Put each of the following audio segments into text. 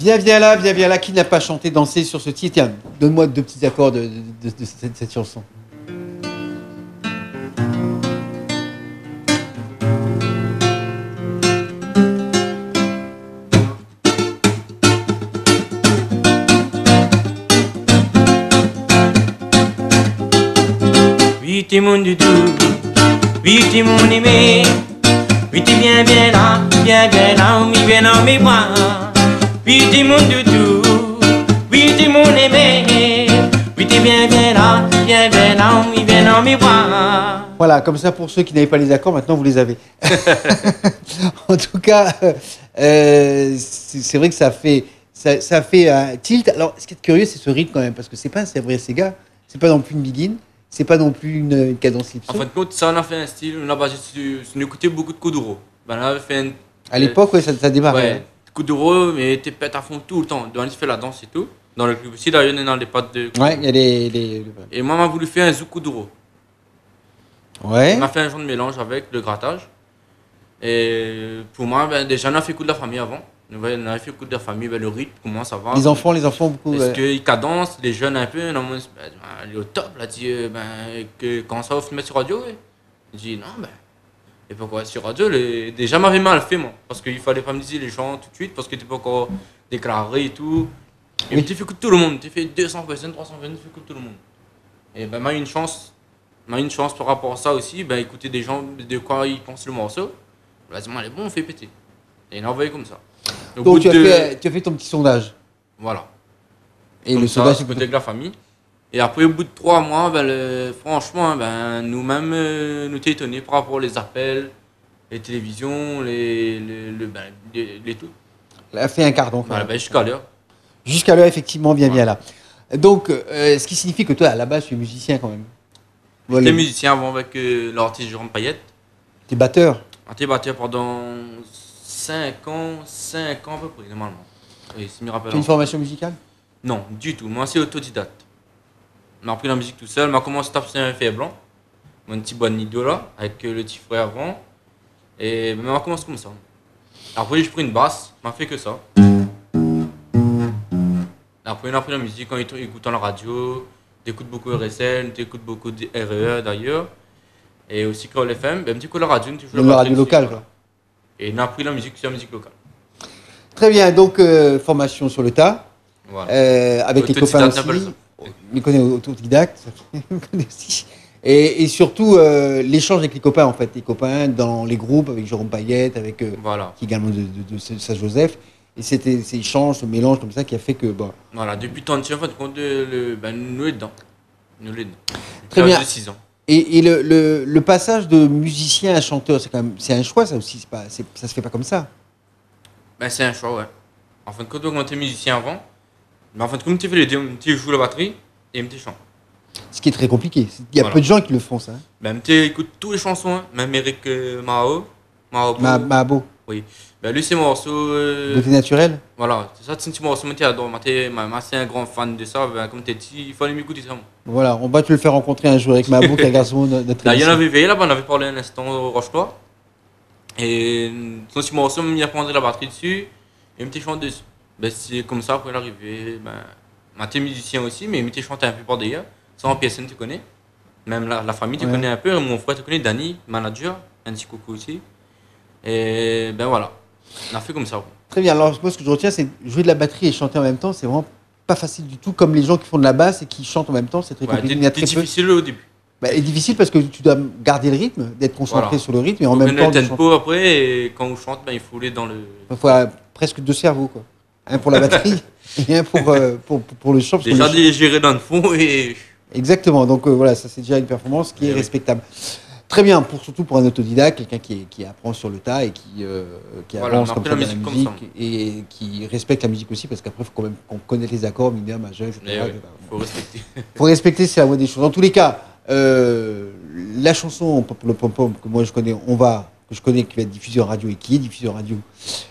Viens là, qui n'a pas chanté, dansé sur ce titre? Tiens, donne-moi deux petits accords de cette chanson. Oui, t'es mon doudou, oui, t'es mon aimé, oui, t'es bien là, oui, bien dans mes bras. Oui, t'es mon doudou, oui, t'es mon aimé, oui, t'es bien là, oui, bien dans mes bras. Voilà, comme ça, pour ceux qui n'avaient pas les accords, maintenant vous les avez. En tout cas, c'est vrai que ça fait un tilt. Alors, ce qui est curieux, c'est ce rythme quand même, parce que c'est pas un Sévrier Sega, c'est pas non plus une Begin, c'est pas non plus une cadence Lipso. En fin de compte, ça, on a fait un style, on a basé sur écouté beaucoup de Kuduro. Ben, on avait fait un, À l'époque, ouais, ça démarrait. ouais, Kuduro, mais t'es pète à fond tout le temps. On fait la danse et tout. Dans le clip aussi, d'ailleurs, on est dans les pattes de Kuduro. Ouais, il y a les... Et moi, m'a voulu faire un zouk Kuduro. Ouais. On a fait un genre de mélange avec le grattage. Et pour moi, ben, déjà, on a fait coup de la famille avant. On avait fait coup de la famille, ben, le rythme, comment ça va. Les enfants beaucoup. Parce qu'ils cadencent, les jeunes un peu, non, ben, il est au top, là, dit, ben, quand ça va mettre sur radio, ouais. Je dis, non, ben, et pourquoi sur radio, déjà, m'avait mal fait, moi, parce qu'il fallait pas me dire les gens tout de suite, parce que t'es pas encore déclaré et tout. Et oui. Tu fais coup de tout le monde, tu fais 200 personnes, 300 personnes, tu fais coup de tout le monde. Et ben, m'a eu une chance par rapport à ça aussi, ben, écouter des gens, de quoi ils pensent le morceau, vas-y, moi, elle est bon, on fait péter. Et il a envoyé comme ça. Donc tu as fait ton petit sondage. Voilà. Et comme le sondage, c'est avec la famille. Et après, au bout de 3 mois, ben, franchement, ben, nous-mêmes, nous t'es étonnés par rapport aux appels, les télévisions, les tout. Elle a fait un quart donc. Voilà, ben, jusqu'à l'heure. Jusqu'à l'heure, effectivement, bien là. Donc, ce qui signifie que toi, à la base, tu es musicien quand même. J'étais musicien avant avec l'artiste Jérôme Payette. T'es batteur. J'étais batteur pendant 5 ans à peu près, normalement. Oui, si je me rappelle. Tu as une formation musicale? Non, du tout. Moi, c'est autodidacte. On a appris la musique tout seul. On a commencé à taper un fer blanc. Mon petit bon nido là, avec le petit frère avant. Et on a commencé comme ça. Après, j'ai pris une basse. On a fait que ça. Après, on a appris la musique en écoutant la radio. T'écoutes beaucoup RSL, t'écoutes beaucoup de REE d'ailleurs. Et aussi Créole FM. Ben, un petit coup la radio, tu joues la radio locale, quoi. Et on a appris la musique sur la musique locale. Très bien, donc formation sur le tas, voilà. avec les copains aussi. On connaît autodidacte, on connaît aussi. Et surtout l'échange avec les copains en fait, les copains dans les groupes avec Jérôme Payette, avec voilà. qui également de Saint-Joseph. Et c'était ces échanges, ce mélange comme ça qui a fait que voilà, depuis tant de temps, en fait, compte nous est dedans. Nous est dedans. Très bien. De 6 ans. Et le passage de musicien à chanteur, c'est un choix ça aussi, ça se fait pas comme ça. Ben, c'est un choix, ouais. En fin de compte, quand tu es musicien avant, mais en fin de compte, tu fais les deux, tu joues la batterie et tu chantes. Ce qui est très compliqué. Il y a peu de gens qui le font ça. Ben, tu écoutes toutes les chansons, hein. Même Eric Mahabo. Oui. Ben, lui, c'est mon morceau. Beauté naturelle. Voilà, c'est ça, c'est un petit morceau, mais c'est un grand fan de ça. Ben, comme tu dit, il fallait m'écouter ça. Voilà, on va te le faire rencontrer un jour avec Mahabo, qui est un garçon de notre là, il y en avait veillé, là, on avait parlé un instant au Roche-Toi. Et son petit morceau, il a prendre la batterie dessus et il me chanté dessus. Ben, c'est comme ça, après l'arrivée, ben, t'es musicien aussi, mais il me chanté un peu par derrière. Ça, en PSN, tu connais. Même la famille, tu connais un peu. Mon frère, tu connais, Danny, manager, un petit coucou aussi. Et ben voilà, on a fait comme ça. Ouais. Très bien, alors moi, ce que je retiens, c'est jouer de la batterie et chanter en même temps, c'est vraiment pas facile du tout, comme les gens qui font de la basse et qui chantent en même temps, c'est très compliqué. C'est difficile au début. C'est difficile parce que tu dois garder le rythme, d'être concentré sur le rythme et en même temps. Le tempo après, et quand on chante, ben, il faut aller dans le. Il faut presque 2 cerveaux, quoi. Un pour la batterie et un pour le chant. Déjà gérer dans le fond et. Exactement, donc voilà, ça c'est déjà une performance qui est respectable. Très bien, surtout pour un autodidacte, quelqu'un qui apprend sur le tas et qui avance comme ça dans la musique et qui respecte la musique aussi, parce qu'après il faut quand même qu'on connaisse les accords, mineur, majeur, etc. Il faut respecter. Faut respecter, c'est la voie des choses. Dans tous les cas, la chanson le pom-pom que moi je connais, que je connais, qui va être diffusée en radio et qui est diffusée en radio,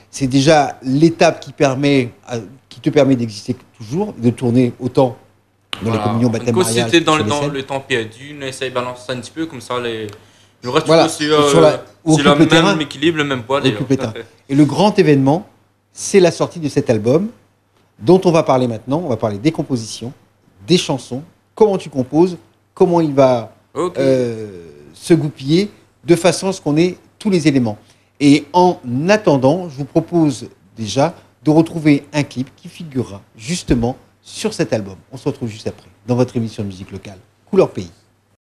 c'est déjà l'étape qui te permet d'exister toujours, de tourner autant dans les communions, baptêmes, mariages. Quand c'était dans le temps perdu, on essaye de balancer ça un petit peu, comme ça le reste c'est le même équilibre, le même poids. Et le grand événement, c'est la sortie de cet album dont on va parler maintenant. On va parler des compositions, des chansons, comment tu composes, comment il va se goupiller, de façon à ce qu'on ait tous les éléments. Et en attendant, je vous propose déjà de retrouver un clip qui figurera justement sur cet album. On se retrouve juste après, dans votre émission de musique locale, Couleur Pays.